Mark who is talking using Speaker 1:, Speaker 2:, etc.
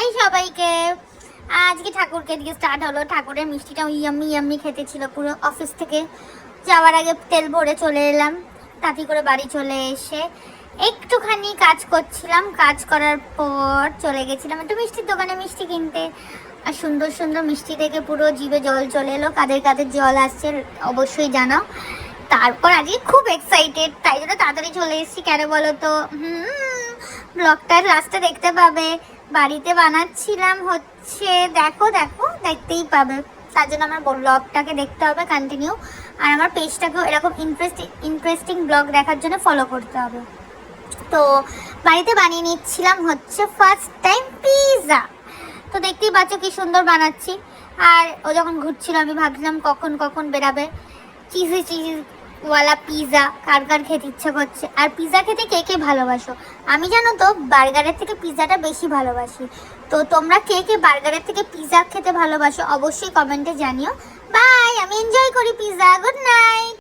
Speaker 1: High সবাইকে। আজকে ঠাকুরকে দিয়ে স্টার্ট হলো। ঠাকুরের মিষ্টিটা ইয়াম্মি ইয়াম্মি খেতে ছিল। পুরো অফিস থেকে যাওয়ার আগে তেল ভরে চলে এলাম, তাড়াতাড়ি করে বাড়ি চলে এসে একটুখানি কাজ করছিলাম। কাজ করার পর চলে গেছিলাম একটু মিষ্টির দোকানে মিষ্টি কিনতে। আর সুন্দর সুন্দর মিষ্টি দেখে পুরো জিভে জল চলে এলো। কাদের কাদের জল আসছে অবশ্যই জানাও। তারপর আজকে খুব এক্সাইটেড, তাই জন্য তাড়াতাড়ি চলে এসেছি। কেন বলো তো, ব্লগটার লাস্টে দেখতে পাবে। বাড়িতে বানাচ্ছিলাম হচ্ছে, দেখো দেখো দেখতেই পাবে। তার জন্য আমার ব্লগটাকে দেখতে হবে কন্টিনিউ। আর আমার পেজটাকেও এরকম ইন্টারেস্টিং ব্লগ দেখার জন্য ফলো করতে হবে। তো বাড়িতে বানিয়ে নিচ্ছিলাম হচ্ছে ফার্স্ট টাইম পিৎজা। তো দেখতেই পাচ্ছ কি সুন্দর বানাচ্ছি। আর ও যখন ঘুরছিল আমি ভাবছিলাম কখন কখন বেরাবে চিজওয়ালা পিৎজা। কার কার খেতে ইচ্ছা করছে? আর পিৎজা খেতে কে কে ভালোবাসো? আমি জানো তো বার্গারের থেকে পিৎজাটা বেশি ভালোবাসি। তো তোমরা কে কে বার্গারের থেকে পিৎজা খেতে ভালোবাসো অবশ্যই কমেন্টে জানিও। বাই, আমি এনজয় করি পিৎজা। Good night.